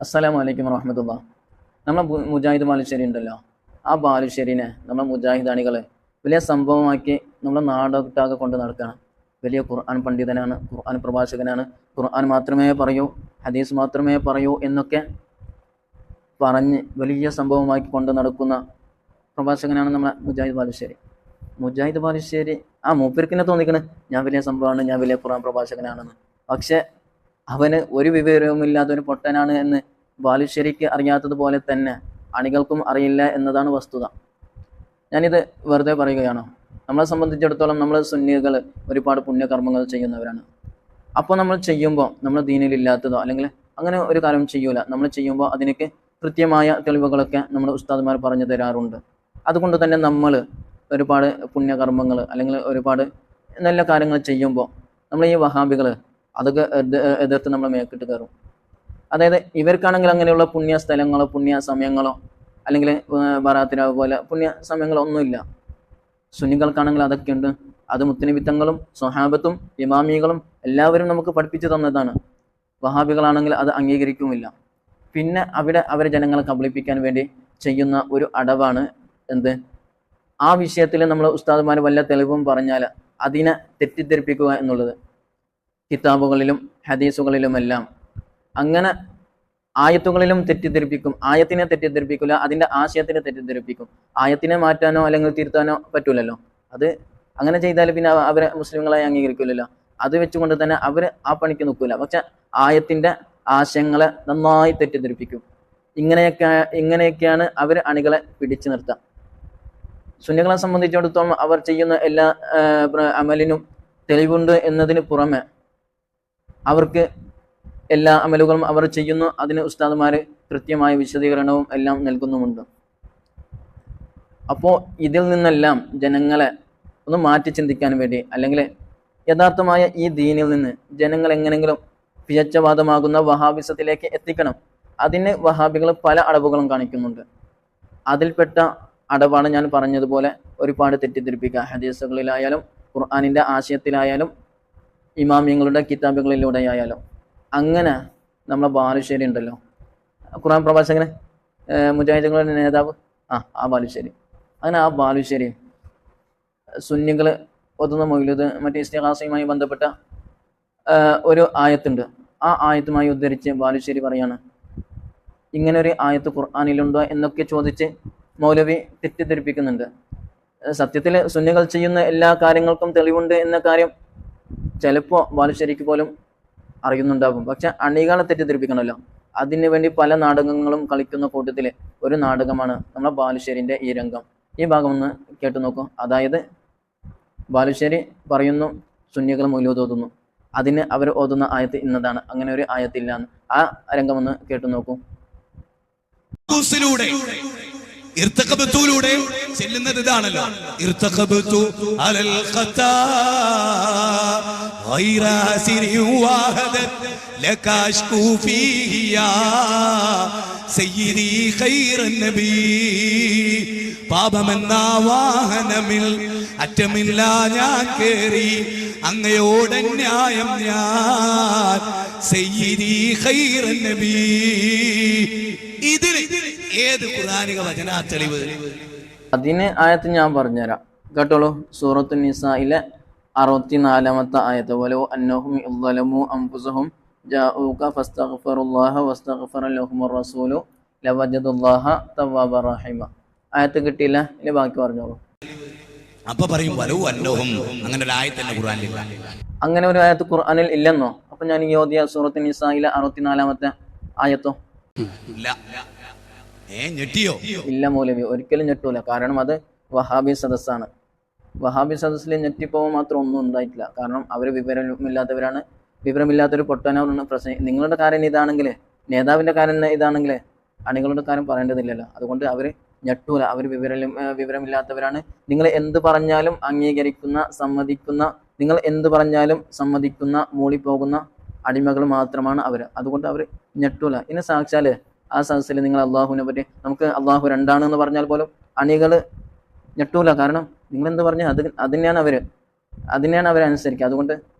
അസ്സലാമു അലൈക്കും വറഹ്മത്തുള്ളാഹി. നമ്മൾ മുജാഹിദ് ബാലുശ്ശേരി ഉണ്ടല്ലോ, ആ ബാലുശ്ശേരിനെ നമ്മൾ മുജാഹിദ് അണികൾ വലിയ സംഭവമാക്കി നമ്മൾ നാടൊട്ടാകെ കൊണ്ട് നടക്കുകയാണ്. വലിയ ഖുർആൻ പണ്ഡിതനാണ്, ഖുർആൻ പ്രഭാഷകനാണ്, ഖുർആൻ മാത്രമേ പറയൂ, ഹദീസ് മാത്രമേ പറയൂ എന്നൊക്കെ പറഞ്ഞ് വലിയ സംഭവമാക്കി കൊണ്ട് നടക്കുന്ന പ്രഭാഷകനാണ് നമ്മളെ മുജാഹിദ് ബാലുശ്ശേരി. മുജാഹിദ് ബാലുശ്ശേരി ആ മൂപ്പർക്കിനെ തോന്നിക്കണ് ഞാൻ വലിയ സംഭവമാണ്, ഞാൻ വലിയ ഖുർആൻ പ്രഭാഷകനാണെന്ന്. പക്ഷെ അവന് ഒരു വിവരവുമില്ലാത്ത ഒരു പൊട്ടനാണ് എന്ന് ബാലുശ്ശേരിക്ക് അറിയാത്തതുപോലെ തന്നെ അണികൾക്കും അറിയില്ല എന്നതാണ് വസ്തുത. ഞാനിത് വെറുതെ പറയുകയാണോ? നമ്മളെ സംബന്ധിച്ചിടത്തോളം നമ്മൾ സുന്നികൾ ഒരുപാട് പുണ്യകർമ്മങ്ങൾ ചെയ്യുന്നവരാണ്. അപ്പോൾ നമ്മൾ ചെയ്യുമ്പോൾ നമ്മൾ ദീനിലില്ലാത്തതോ അല്ലെങ്കിൽ അങ്ങനെ ഒരു കാര്യം ചെയ്യൂല. നമ്മൾ ചെയ്യുമ്പോൾ അതിനൊക്കെ കൃത്യമായ തെളിവുകളൊക്കെ നമ്മൾ ഉസ്താദുമാർ പറഞ്ഞു തരാറുണ്ട്. അതുകൊണ്ട് തന്നെ നമ്മൾ ഒരുപാട് പുണ്യകർമ്മങ്ങൾ അല്ലെങ്കിൽ ഒരുപാട് നല്ല കാര്യങ്ങൾ ചെയ്യുമ്പോൾ നമ്മൾ ഈ വഹാബികൾ അതൊക്കെ എതിർത്ത് നമ്മൾ മേക്കിട്ട് കയറും. അതായത് ഇവർക്കാണെങ്കിൽ അങ്ങനെയുള്ള പുണ്യ സ്ഥലങ്ങളോ പുണ്യ സമയങ്ങളോ അല്ലെങ്കിൽ ബറാത്തിരാവ് പോലെ പുണ്യ സമയങ്ങളോ ഒന്നുമില്ല. സുന്നികൾക്കാണെങ്കിൽ അതൊക്കെ ഉണ്ട്. അത് മുത്തനബിത്തങ്ങളും സ്വഹാബത്തും ഇമാമികളും എല്ലാവരും നമുക്ക് പഠിപ്പിച്ചു തന്നതാണ്. വഹാബികളാണെങ്കിൽ അത് അംഗീകരിക്കുമില്ല. പിന്നെ അവിടെ അവരെ ജനങ്ങളെ കബളിപ്പിക്കാൻ വേണ്ടി ചെയ്യുന്ന ഒരു അടവാണ് എന്ത്, ആ വിഷയത്തിൽ നമ്മൾ ഉസ്താദുമാർ വല്ല തെളിവും പറഞ്ഞാൽ അതിനെ തെറ്റിദ്ധരിപ്പിക്കുക എന്നുള്ളത്. കിതാബുകളിലും ഹദീസുകളിലുമെല്ലാം അങ്ങനെ ആയത്തുകളിലും തെറ്റിദ്ധരിപ്പിക്കും. ആയത്തിനെ തെറ്റിദ്ധരിപ്പിക്കില്ല, അതിൻ്റെ ആശയത്തിനെ തെറ്റിദ്ധരിപ്പിക്കും. ആയത്തിനെ മാറ്റാനോ അല്ലെങ്കിൽ തിരുത്താനോ പറ്റൂലല്ലോ. അത് അങ്ങനെ ചെയ്താൽ പിന്നെ അവരെ മുസ്ലിങ്ങളായി അംഗീകരിക്കില്ലല്ലോ. അത് വെച്ചുകൊണ്ട് തന്നെ അവർ ആ പണിക്ക് നിൽക്കില്ല. പക്ഷെ ആയത്തിൻ്റെ ആശയങ്ങളെ നന്നായി തെറ്റിദ്ധരിപ്പിക്കും. ഇങ്ങനെയൊക്കെയാണ് അവർ അണികളെ പിടിച്ചു നിർത്തുക. സുന്നികളെ സംബന്ധിച്ചിടത്തോളം അവർ ചെയ്യുന്ന എല്ലാ അമലിനും തെളിവുണ്ട് എന്നതിന് പുറമെ അവർക്ക് എല്ലാ അമലുകളും അവർ ചെയ്യുന്നു, അതിന് ഉസ്താദുമാർ കൃത്യമായ വിശദീകരണവും എല്ലാം നൽകുന്നുമുണ്ട്. അപ്പോൾ ഇതിൽ നിന്നെല്ലാം ജനങ്ങളെ ഒന്ന് മാറ്റി ചിന്തിക്കാൻ വേണ്ടി അല്ലെങ്കിൽ യഥാർത്ഥമായ ഈ ദീനിൽ നിന്ന് ജനങ്ങൾ എങ്ങനെങ്കിലും പിഴച്ചവാദമാകുന്ന വഹാബിസത്തിലേക്ക് എത്തിക്കണം. അതിന് വഹാബികൾ പല അടവുകളും കാണിക്കുന്നുണ്ട്. അതിൽപ്പെട്ട അടവാണ് ഞാൻ പറഞ്ഞതുപോലെ ഒരുപാട് തെറ്റിദ്ധരിപ്പിക്കുക. ഹദീസുകളിലായാലും ഖുർആനിൻ്റെ ആശയത്തിലായാലും ഇമാമിയങ്ങളുടെ കിതാബുകളിലൂടെ ആയാലും. അങ്ങനെ നമ്മളെ ബാലുശ്ശേരി ഉണ്ടല്ലോ, ഖുർആൻ പ്രഭാഷകന് മുജാഹിദുകളുടെ നേതാവ്, ആ ബാലുശ്ശേരി. അങ്ങനെ ആ ബാലുശ്ശേരി സുന്നികൾ ഒതുന്ന മൗലൂദ് മറ്റേ ഇസ്തിഗാസയുമായി ബന്ധപ്പെട്ട ഒരു ആയത്തുണ്ട്. ആ ആയത്തുമായി ഉദ്ധരിച്ച് ബാലുശ്ശേരി പറയാണ്, ഇങ്ങനെ ഒരു ആയത്ത് ഖുർആനിലുണ്ടോ എന്നൊക്കെ ചോദിച്ച് മൗലവി തെറ്റിദ്ധരിപ്പിക്കുന്നുണ്ട്. സത്യത്തിൽ സുന്നികൾ ചെയ്യുന്ന എല്ലാ കാര്യങ്ങൾക്കും തെളിവുണ്ട് എന്ന കാര്യം ചിലപ്പോൾ ബാലുശ്ശേരിക്ക് പോലും അറിയുന്നുണ്ടാകും. പക്ഷെ അണികളെ തെറ്റിദ്ധരിപ്പിക്കണമല്ലോ. അതിനു വേണ്ടി പല നാടകങ്ങളും കളിക്കുന്ന കൂട്ടത്തിൽ ഒരു നാടകമാണ് നമ്മളെ ബാലുശ്ശേരിൻ്റെ ഈ രംഗം. ഈ ഭാഗം ഒന്ന് കേട്ടു നോക്കൂ. അതായത് ബാലുശ്ശേരി പറയുന്നു സുന്നികൾ മൗലൂദ് ഓതുന്നു, അതിന് അവർ ഓതുന്ന ആയത്ത് ഇന്നതാണ്, അങ്ങനെ ഒരു ആയത്തില്ല എന്ന്. ആ രംഗം ഒന്ന് കേട്ടു നോക്കൂ. ഇർതഖബത്തുലൂടെ ചെല്ലുന്നത് ഇതാണല്ലോ, ഇർതഖബത്തു അലൽ ഖത്താ ഗൈറ സിരി വഹദത് ലകാഷ്കു ഫീഹി യാ സയ്യിദി ഖൈറൻ നബി. പാപമെന്ന വാഹനമിൽ അറ്റമില്ല ഞാൻ കേറി അങ്ങയോട് ന്യായം ഞാൻ സയ്യിദി ഖൈറൻ നബി. ഇതിൽ ഏത് ഖുർആനിക വചനാ തെളിവ്? അതിന് ആയത്ത് ഞാൻ പറഞ്ഞുതരാം, കേട്ടോളൂ. സൂറത്തുൻ നിസായിലെ 64-ാമത്തെ ആയത്ത്, വലൗ അന്നഹും യളമു അൻഫുസഹും ജാഊക ഫസ്തഗ്ഫിറുല്ലാഹ വസ്തഗ്ഫറ ലഹുമുർ റസൂലു ലവജദുല്ലാഹ തവ്വാബർ റഹീമ. ആയത്ത് കിട്ടിയില്ല, ഇനി ബാക്കി പറഞ്ഞോളൂ. അപ്പൊ പറയും വലൗ അന്നഹും, അങ്ങനെ ഒരു ആയത്ത് തന്നെ ഖുർആനിൽ. അങ്ങനെ ഒരു ആയത്ത് ഖുർആനിൽ ഇല്ലെന്നോ? അപ്പൊ ഞാൻ ഈ ഓതിയ സൂറത്തുൻ നിസായിലെ 64-ാമത്തെ ആയത്തോ? ഇല്ല മൗലവി, ഒരിക്കലും ഞെട്ടൂല. കാരണം അത് വഹാബി സദസ്സാണ്. വഹാബി സദസ്സിൽ ഞെട്ടിപ്പോവാൻ മാത്രം ഒന്നും ഉണ്ടായിട്ടില്ല. കാരണം അവർ വിവരമില്ലാത്തവരാണ്, വിവരമില്ലാത്തൊരു പൊട്ടനാണ് പ്രശ്നം. നിങ്ങളുടെ കാര്യം ഇതാണെങ്കിൽ, നേതാവിൻ്റെ കാര്യം ഇതാണെങ്കിൽ അണികളുടെ കാര്യം പറയേണ്ടതില്ലല്ലോ. അതുകൊണ്ട് അവർ ഞെട്ടൂല. അവർ വിവരമില്ലാത്തവരാണ്. നിങ്ങൾ എന്ത് പറഞ്ഞാലും അംഗീകരിക്കുന്ന, സമ്മതിക്കുന്ന, നിങ്ങൾ എന്ത് പറഞ്ഞാലും സമ്മതിക്കുന്ന, മൂളിപ്പോകുന്ന അടിമകൾ മാത്രമാണ് അവർ. അതുകൊണ്ട് അവർ ഞെട്ടൂല. ഇനി സാക്ഷാൽ ആ സദസ്സിൽ നിങ്ങൾ അള്ളാഹുവിനെ പറ്റി, നമുക്ക് അള്ളാഹു രണ്ടാണെന്ന് പറഞ്ഞാൽ പോലും അണികൾ ഞെട്ടൂല. കാരണം നിങ്ങളെന്ത് പറഞ്ഞാൽ അതിനെയാണ് അവരനുസരിക്കുക. അതുകൊണ്ട്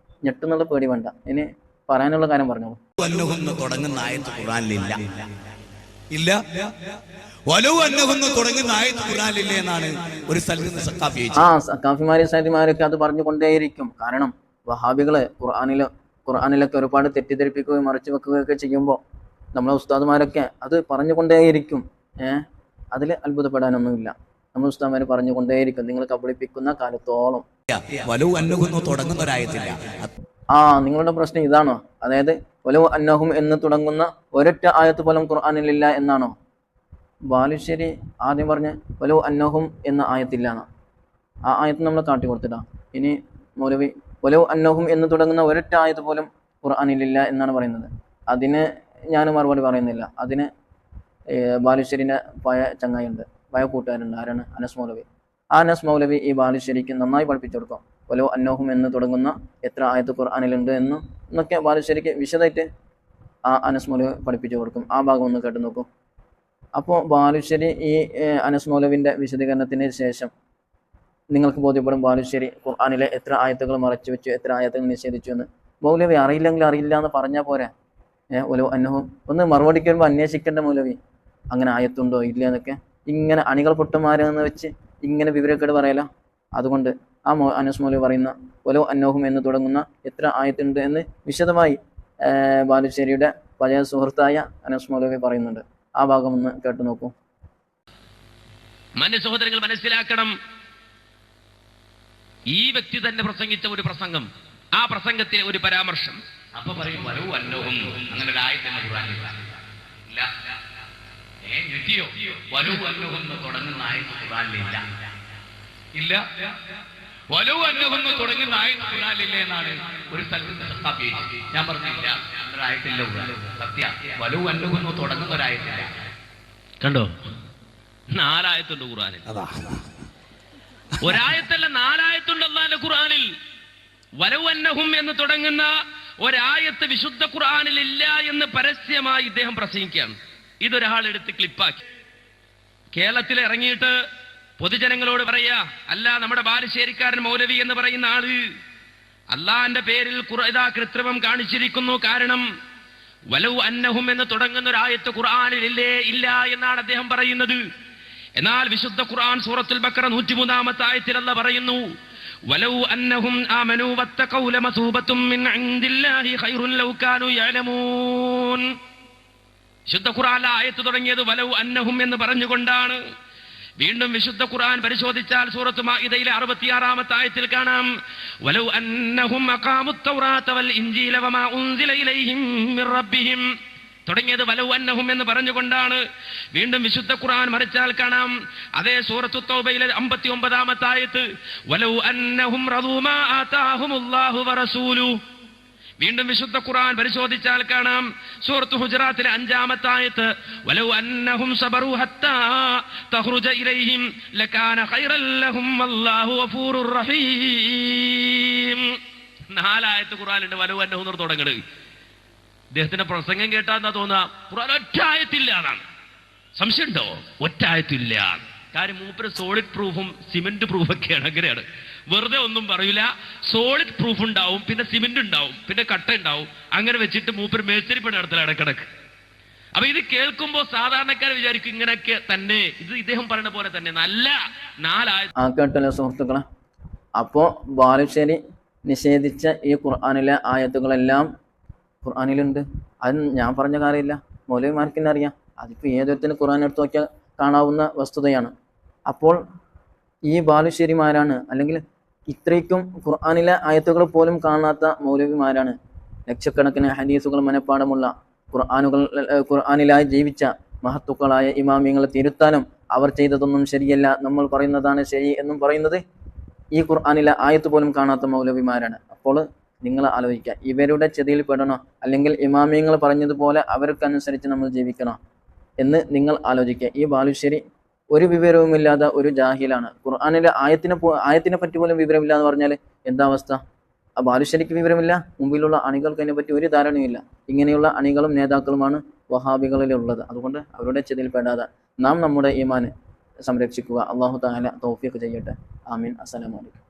ഞെട്ടുന്നുള്ള പേടി വേണ്ട. ഇനി പറയാനുള്ള കാര്യം പറഞ്ഞോളൂ. അന്നഹുന്ന് തുടങ്ങുന്ന ആയത്ത് ഖുർആനിലില്ല. ഇല്ല. വലൗ അന്നഹുന്ന് തുടങ്ങുന്ന ആയത്ത് ഖുർആനിലില്ല എന്നാണ് ഒരു സ്ഥലത്ത് സഖാഫി ചോദിച്ചത്. സഖാഫിമാരും സൈദിമാരൊക്കെ അത് പറഞ്ഞുകൊണ്ടേയിരിക്കും. കാരണം വഹാബികള് ഖുർആനിലൊക്കെ ഒരുപാട് തെറ്റിദ്ധരിപ്പിക്കുകയും മറച്ചു വെക്കുകയൊക്കെ ചെയ്യുമ്പോൾ നമ്മളെ ഉസ്താദുമാരൊക്കെ അത് പറഞ്ഞുകൊണ്ടേയിരിക്കും. അതിൽ അത്ഭുതപ്പെടാനൊന്നുമില്ല. നമ്മൾ ഉസ്താദുമാർ പറഞ്ഞുകൊണ്ടേയിരിക്കും നിങ്ങൾ കബളിപ്പിക്കുന്ന കാലത്തോളം. വലൗ അന്നഹുന്ന് തുടങ്ങുന്ന ഒരായത്തില്ല. നിങ്ങളുടെ പ്രശ്നം ഇതാണോ? അതായത് വലൗ അന്നഹും എന്ന് തുടങ്ങുന്ന ഒരൊറ്റ ആയത്ത് പോലും ഖുർആനിലില്ല എന്നാണോ? ബാലുശ്ശേരി ആദ്യം പറഞ്ഞ് വലൗ അന്നഹും എന്ന ആയത്തില്ലാന്ന്. ആ ആയത്ത് നമ്മൾ കാട്ടി കൊടുത്തിട്ടാ. ഇനി മൗലവി വലൗ അന്നഹും എന്ന് തുടങ്ങുന്ന ഒരൊറ്റ ആയത്ത് പോലും ഖുർആനിലില്ല എന്നാണ് പറയുന്നത്. അതിന് ഞാൻ മറുപടി പറയുന്നില്ല. അതിന് ബാലുശ്ശേരിൻ്റെ പഴയ ചങ്ങായിയുണ്ട്, പഴയ കൂട്ടുകാരുണ്ട്. ആരാണ്? അനസ് മൗലവി. ആ അനസ് മൗലവി ഈ ബാലുശ്ശേരിക്ക് നന്നായി പഠിപ്പിച്ചു കൊടുക്കും. വലൗ അന്നഹും എന്ന് തുടങ്ങുന്ന എത്ര ആയത്ത് ഖുർആനിലുണ്ട് എന്നൊക്കെ ബാലുശ്ശേരിക്ക് വിശദമായിട്ട് ആ അനസ് മൗലവി പഠിപ്പിച്ചു കൊടുക്കും. ആ ഭാഗം ഒന്ന് കേട്ട് നോക്കും. അപ്പോൾ ബാലുശ്ശേരി ഈ അനസ് മൗലവിൻ്റെ വിശദീകരണത്തിന് ശേഷം നിങ്ങൾക്ക് ബോധ്യപ്പെടും ബാലുശ്ശേരി ഖുർആനിലെ എത്ര ആയത്തുകൾ മറച്ചു വെച്ചു, എത്ര ആയത്തുകൾ നിഷേധിച്ചു എന്ന്. മൗലവി അറിയില്ലെങ്കിൽ അറിയില്ല എന്ന് പറഞ്ഞാൽ പോരാ. വലൗ അന്നഹും ഒന്ന് മറുപടിക്ക് വരുമ്പോൾ അന്വേഷിക്കേണ്ട മൗലവി അങ്ങനെ ആയത്തുണ്ടോ ഇല്ല എന്നൊക്കെ. ഇങ്ങനെ അണികൾ പൊട്ടന്മാരെന്ന് വെച്ച് ഇങ്ങനെ വിവരക്കേട് പറയല. അതുകൊണ്ട് ആ അനസ് മൗലവി പറയുന്ന വലൗ അന്നഹും എന്ന് തുടങ്ങുന്ന എത്ര ആയത്തുണ്ട് എന്ന് വിശദമായി ബാലുശ്ശേരിയുടെ പഴയ സുഹൃത്തായ അനസ് മൗലവി പറയുന്നുണ്ട്. ആ ഭാഗം ഒന്ന് കേട്ടു നോക്കൂ. സഹോദരങ്ങൾ മനസ്സിലാക്കണം, ഈ വ്യക്തി തന്നെ പ്രസംഗിച്ച ഒരു പ്രസംഗം, ആ പ്രസംഗത്തിലെ ഒരു പരാമർശം, അപ്പൊ പറയും വലൗ അന്നഹും അങ്ങനെ ഒരു ആയത്തിന് ഖുർആനിലില്ല. ഞെട്ടിയോ? വലൗ അന്നഹും തുടങ്ങുന്ന ആയത്ത് ഖുർആനിലില്ല. ഇല്ല. വലൗ അന്നഹും തുടങ്ങുന്ന ആയത്ത് ഖുർആനിലില്ല എന്നാണ് ഒരു സ്ഥലത്ത് സഖാഫി ചോദിച്ചത്. ഞാൻ പറഞ്ഞില്ല, ഒരായത്തില്ല. സത്യ വലൗ അന്നഹും തുടങ്ങുന്ന ഒരായത്തില്ല. കണ്ടോ? 4 ആയത്തുണ്ട് ഖുർആനിൽ. ഒരായത്തല്ല, 4 ആയത്തുണ്ട് അല്ലാഹുവിന്റെ ഖുർആനിൽ. വലൗ അന്നഹും എന്ന് തുടങ്ങുന്ന ഒരായത്ത് വിശുദ്ധ ഖുർആനിൽ ഇല്ല എന്ന് പരസ്യമായി ഇദ്ദേഹം പ്രസംഗിക്കുകയാണ്. ഇതൊരാൾ എടുത്ത് ക്ലിപ്പാക്കി കേരളത്തിൽ ഇറങ്ങിയിട്ട് പൊതുജനങ്ങളോട് പറയാ, അല്ല നമ്മുടെ ബാലുശ്ശേരിക്കാരൻ മൗലവി എന്ന് പറയുന്ന ആള് അള്ളാന്റെ പേരിൽ കൃത്രിമം കാണിച്ചിരിക്കുന്നു. കാരണം വലൗ അന്നഹും എന്ന് തുടങ്ങുന്ന ഒരായത്ത് ഖുർആനിൽ ഇല്ല എന്നാണ് അദ്ദേഹം പറയുന്നത്. എന്നാൽ വിശുദ്ധ ഖുർആൻ സൂറത്തുൽ ബഖറ 103-ാമത്തെ ആയത്തിൽ അല്ലാഹ് പറയുന്നു, വലൗ അന്നഹും ആമനൂ വത്തഖൗ ലമസൂബത്തും മിൻ ഇൻദില്ലാഹി ഖൈറുൻ ലൗ കാനൂ യഅലമൂൻ. വിശുദ്ധ ഖുർആൻ ആയത്ത് തുടങ്ങിയത് വലൗ അന്നഹും എന്ന് പറഞ്ഞുകൊണ്ടാണ്. വീണ്ടും വിശുദ്ധ ഖുർആൻ പരിശോധിച്ചാൽ സൂറത്ത് മാഇദയിലെ 66-ാമത്തെ ആയത്തിൽ കാണാം, വലൗ അന്നഹും അഖാമുത് തൗറാത വൽ ഇൻജീല വമാ ഉൻസില ഇലൈഹിം മിർ റബ്ബിഹിം തുടങ്ങിയത് വലൗ അന്നഹും എന്ന് പറഞ്ഞുകൊണ്ടാണ്. വീണ്ടും വിശുദ്ധ ഖുർആൻ മറിച്ചാൽ കാണാം, അതേ സൂറത്തു തൗബയിലെ 59-ാമത്തെ ആയത്ത്, വലൗ അന്നഹും റദൂ മാ ആതാഹുമുല്ലാഹു വറസൂലു. വീണ്ടും വിശുദ്ധ ഖുർആൻ പരിശോധിച്ചാൽ കാണാം, സൂറത്തു ഹുജറാത്തിലെ 5-ാമത്തെ ആയത്ത്, വലൗ അന്നഹും സബറൂ ഹത്താ തഖ്റുജ ഇലൈഹിം ലകാന ഖൈറൻ ലഹും വല്ലാഹു ഗഫൂറുർ റഹീം. 4 ആയത്ത് ഖുർആനിലുണ്ട് വലൗ അന്നഹും എന്ന് തുടങ്ങുന്നത്. ഇദ്ദേഹത്തിന്റെ പ്രസംഗം കേട്ടാൽ എന്താ തോന്നുക? ഖുർആൻ ഒറ്റ ആയത്തില്ല എന്നാണ്. സംശയമുണ്ടോ? ഒറ്റ ആയത്തില്ല. കാര്യം മൂപ്പര് സോളിഡ് പ്രൂഫും സിമെന്റ് പ്രൂഫൊക്കെയാണ്. അങ്ങനെയാണ്, വെറുതെ ഒന്നും പറയൂല. സോളിഡ് പ്രൂഫ് ഉണ്ടാവും, പിന്നെ സിമെന്റ് ഉണ്ടാവും, പിന്നെ കട്ട ഉണ്ടാവും. അങ്ങനെ വെച്ചിട്ട് മൂപ്പര് മേസ്തിരിപ്പണി നടത്തല ഇടക്കിടക്ക്. അപ്പൊ ഇത് കേൾക്കുമ്പോ സാധാരണക്കാർ വിചാരിക്കും ഇങ്ങനെയൊക്കെ തന്നെ, ഇത് ഇദ്ദേഹം പറയുന്ന പോലെ തന്നെ നല്ല 4 ആയത്ത് കേട്ടല്ലോ സുഹൃത്തുക്കളെ. അപ്പോ ബാലുശ്ശേരി നിഷേധിച്ച ഈ ഖുർആനിലെ ആയത്തുകളെല്ലാം ഖുർആനിലുണ്ട്. അത് ഞാൻ പറഞ്ഞ കാര്യമില്ല, മൗലവിമാർക്ക് തന്നെ അറിയാം. അതിപ്പോൾ ഏതൊരുത്തിന് ഖുർആൻ എടുത്ത് നോക്കിയാൽ കാണാവുന്ന വസ്തുതയാണ്. അപ്പോൾ ഈ ബാലുശ്ശേരിമാരാണ്, അല്ലെങ്കിൽ ഇത്രയ്ക്കും ഖുർആനിലെ ആയത്തുകൾ പോലും കാണാത്ത മൗലവിമാരാണ്, ലക്ഷക്കണക്കിന് ഹദീസുകൾ മനഃപ്പാടമുള്ള ഖുർആനിലായി ജീവിച്ച മഹത്തുക്കളായ ഇമാമിയങ്ങളെ തിരുത്താനും അവർ ചെയ്തതൊന്നും ശരിയല്ല, നമ്മൾ പറയുന്നതാണ് ശരി എന്നും പറയുന്നത് ഈ ഖുർആനിലെ ആയത്ത് പോലും കാണാത്ത മൗലവിമാരാണ്. അപ്പോൾ നിങ്ങൾ ആലോചിക്കുക, ഇവരുടെ ചെതിയിൽ പെടണോ അല്ലെങ്കിൽ ഇമാമിയങ്ങൾ പറഞ്ഞതുപോലെ അവർക്കനുസരിച്ച് നമ്മൾ ജീവിക്കണോ എന്ന് നിങ്ങൾ ആലോചിക്കുക. ഈ ബാലുശ്ശേരി ഒരു വിവരവുമില്ലാതെ ഒരു ജാഹിലാണ്. ഖുർആനിലെ ആയത്തിനെ പറ്റി പോലും വിവരമില്ല എന്ന് പറഞ്ഞാൽ എന്താ അവസ്ഥ? ആ ബാലുശ്ശേരിക്ക് വിവരമില്ല, മുമ്പിലുള്ള അണികൾക്ക് അതിനെപ്പറ്റി ഒരു ധാരണയുമില്ല. ഇങ്ങനെയുള്ള അണികളും നേതാക്കളുമാണ് വഹാബികളിലുള്ളത്. അതുകൊണ്ട് അവരുടെ ചെതിയിൽ പെടാതെ നാം നമ്മുടെ ഈമാൻ സംരക്ഷിക്കുക. അല്ലാഹു തആല തൗഫീഖ് ചെയ്യട്ടെ. ആമീൻ. അസ്സലാമു അലൈക്കും.